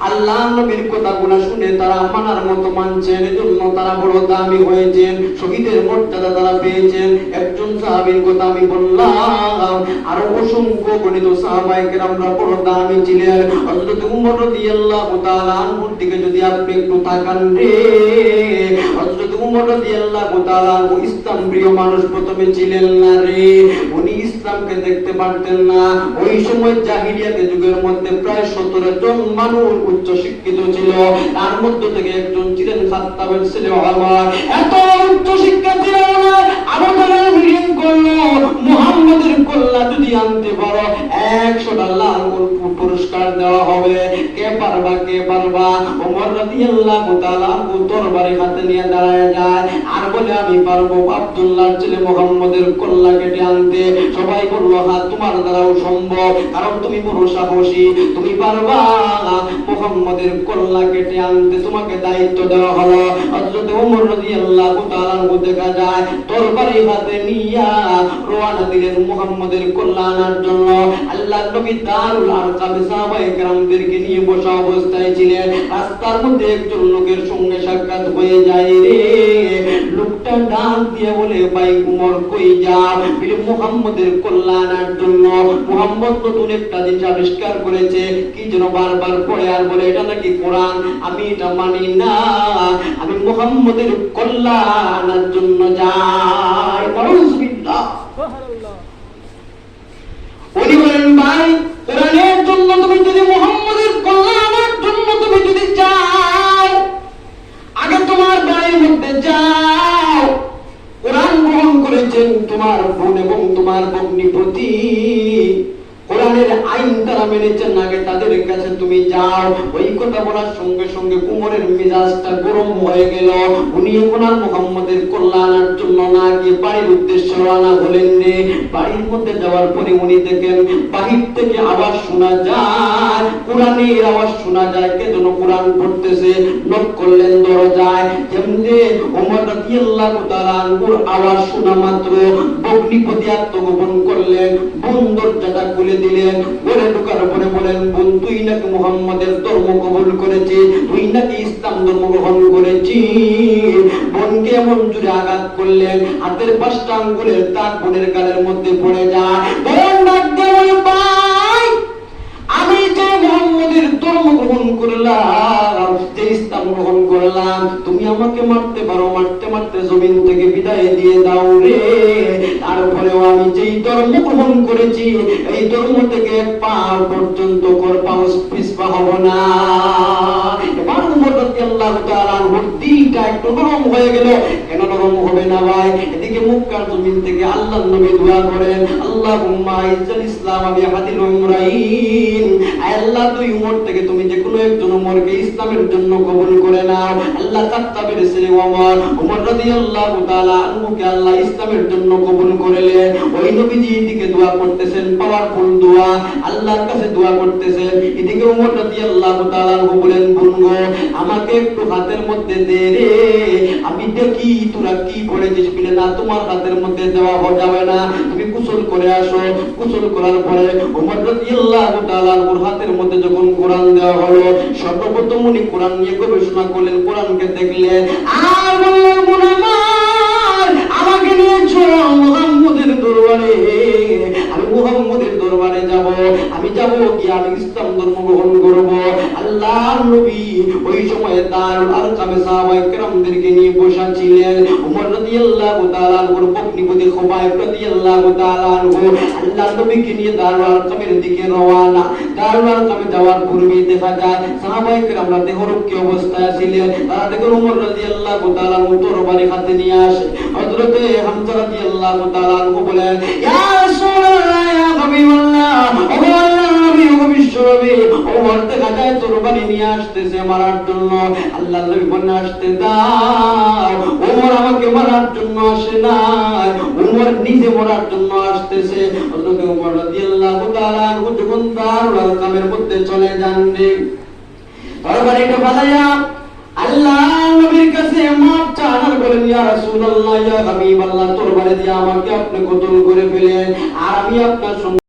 আল্লাহ নবীর কথাগুলো শুনে তারা মানার মতো মানছেন, এজন্য তারা বড় দামি হয়েছেন, শহীদের মর্যাদা তারা পেয়েছেন। একজন সাহাবীর কথা আমি বললাম, আরো অসংখ্য গণিত সাহাবায়ে কেরামরা বড় দামি ছিলেন। হযরত উমর রাদিয়াল্লাহু তাআলা আনহুর দিকে যদি আপনি একটু তাকান রে, হযরত উমর রাদিয়াল্লাহু তাআলা আনহু ইসলাম প্রিয় মানুষ প্রথমে ছিলেন না রে, উনি ইসলামকে দেখতে পারতেন না। ওই সময় জাহিলিয়াতের যুগের মধ্যে প্রায় 17 জন মানুষ উচ্চ শিক্ষিত ছিল, তার মধ্যে থেকে একজন ছিলেন খাত্তাবের ছেলে ওমর। এত উচ্চ শিক্ষা ছিল না, আবু তালেব মিটিং করলো, মুহাম্মদের কল্লা যদি আনতে পারো 100টা লাল পুরস্কার দেওয়া হবে। কে পারবা কে পারবা? ওমর রাদিয়াল্লাহু তাআলা তরবারি হাতে নিয়ে দাঁড়ায় যায় আর বলে আমি পারবো আব্দুল্লাহর ছেলে মুহাম্মদের কল্লা কেটে আনতে। সবাই বলল হ্যাঁ তোমার দ্বারাও সম্ভব, কারণ তুমি বড় সাহসী, তুমি পারবা মুহাম্মদের কল্লা কেটে আনতে, তোমাকে দায়িত্ব দেওয়া হলো। হযরত ওমর রাদিয়াল্লাহু তাআলা দেখা যায় তরবারি হাতে নিয়া রওনা দিলেন মুহাম্মদের কল্লা আনার জন্য। আল্লাহর নবী দারুল আরকামে সাহাবায়ে কেরামদেরকে নিয়ে বসা অবস্থায় ছিলেন। রাস্তার মধ্যে একজন লোকের সঙ্গে সাক্ষাৎ হয়ে যায় রে, লোকটা ডাক দিয়ে বলে ভাই উমর কই যাও? বলে মুহাম্মদের কল্লা আনার জন্য। মুহাম্মদ নতুন একটা জিনিস আবিষ্কার করেছে, কি যেন বারবার পড়ে আর বলে এটা নাকি কোরআন। আমি এটা মানি না, আমি মুহাম্মদের কল্লা আনার জন্য যাই। নাউযুবিল্লাহ। উনি বলেন ভাই কোরআনের জন্য তুমি যদি মুহাম্মদের কল্লা আনার জন্য তুমি যদি যাও, আগে তোমার বাড়ির মধ্যে যাও, কোরআন গ্রহণ করেছেন তোমার বোন এবং তোমার ভগ্নিপতি, কোরআনের আইন তারা মেনেছেন, আগে তাদের কাছে তুমি যাও। ওই কথা বলার সঙ্গে সঙ্গে উমরের মেজাজটা গরম হয়ে গেল। উনি এখন আর মুহাম্মদের কল্লা আনার জন্য না গিয়ে বাড়ির উদ্দেশ্যে রওনা হলেন রে। বাড়ির মধ্যে যাওয়ার পরে উনি দেখেন বাহির থেকে আওয়াজ শোনা যায়, কোরআনের আওয়াজ শোনা যায়, কে যেন কোরআন পড়তেছে। নক করলেন দরজায়, যেমনি ওমর রাদিয়াল্লাহু তাআলা আনহুর আওয়াজ শোনা মাত্র ভগ্নিপতি আত্মগোপন করলেন, বোন দরজাটা খুলে দিলেন। ঘরে ঢোকার পরে বলেন বোন তুই নাকি মুহাম্মদের ধর্ম কবুল করেছিস, তুই নাকি ইসলাম ধর্ম গ্রহণ করেছিস। বোনকে এমন জোরে আঘাত করলেন হাতের 5টা আঙ্গুলের দাগ বোনের গালের মধ্যে পড়ে যায়। বোন ডাক দিয়ে বলে ভাই আমি যে মুহাম্মদের ধর্ম গ্রহণ করলাম, যে ইসলাম গ্রহণ করলাম, তুমি আমাকে মারতে পারো, মারতে মারতে জমিন থেকে বিদায় দিয়ে দাও রে। তারপরেও আমি যেই ধর্ম গ্রহণ করেছি এই ধর্ম থেকে পা পর্যন্ত পিছপা হব না। এবার উমর রাদিয়াল্লাহু তাআলা আনহুর দিলটা একটু নরম হয়ে গেল। কেন নরম হবে না ভাই? এদিকে মক্কার জমিন থেকে আল্লাহর নবী দোয়া করেন আল্লাহুম্মা আইজ্জাল ইসলাম বিহাদিল উমরাইন। আল্লাহ তুই উমর থেকে তুমি যে কোনো একজন উমরকে ইসলামের জন্য কবুল করে নাও। আল্লাহ খাত্তাবের ছেলে উমর রাদিয়াল্লাহু তাআলা আনহুকে আল্লাহ ইসলামের জন্য কবুল করলেন। ওই নবীজি এদিকে দোয়া করতেছেন, পাওয়ারফুল দোয়া, আল্লাহর কাছে দোয়া করতেছেন। এদিকে উমর রাদিয়াল্লাহু তাআলা আনহু বলেন বোন গো আমাকে একটু হাতের মধ্যে দে রে, আমি দেখি তোরা কি করেছিস। বলে না তোমার হাতের মধ্যে দেওয়া যাবে না, তুমি গোসল করে আসো। গোসল করার পরে উমর রাদিয়াল্লাহু তাআলা আনহুর হাতের মধ্যে যখন কোরআন দেওয়া হলো, সর্বপ্রথম উনি কোরআন নিয়ে গবেষণা করলেন, কোরআনকে দেখলেন আর বললেন বোন আমার আমাকে নিয়ে চলো মুহাম্মদের দরবারে। আমি মুহাম্মদের দরবারে যাব, আমি যাব কি আমি ইসলাম ধর্ম গ্রহণ করব। আল্লাহর নবী ওই সময় দারুল আরকামে সাহাবায়ে কেরামদেরকে নিয়ে বসা ছিলেন। উমর রাদিয়াল্লাহু তাআলা আনহুর ভগ্নিপতি খুবাইব রাদিয়াল্লাহু তাআলা আনহু আল্লাহর নবীকে নিয়ে দারুল আরকামের দিকে রওনা। দারুল আরকামে যাওয়ার পূর্বেই দেখা যায় সাহাবায়ে কেরামরা দেহরক্ষী অবস্থায় ছিলেন। তারা দেখেন উমর রাদিয়াল্লাহু তাআলা আনহু তরবারি হাতে নিয়ে আসে। হযরতে হামজা রাদিয়াল্লাহু তাআলা আনহু বলেন ইয়া রাসূলুল্লাহ ইয়া হাবিবাল্লাহ, ও আল্লাহর নবী ও বিশ্বনবী, ওমর দেখা যায় তরবারি নিয়ে আসতেছে মারার জন্য। আল্লাহর নবী বলেন আসতে দাও, ওমর আমাকে মারার জন্য আসে না, ওমর নিজে মরার জন্য আসতেছে। হযরত ওমর রাদিয়াল্লাহু তাআলা আনহু যখন দারুল আরকামের মধ্যে চলে যান রে, তরবারিটা ফালাইয়া আল্লাহর নবীর কাছে মাপ চান আর বলেন ইয়া রাসূলুল্লাহ ইয়া হাবিবাল্লাহ তরবারি দিয়ে আমাকে আপনি কতল করে ফেলেন আর আমি আপনার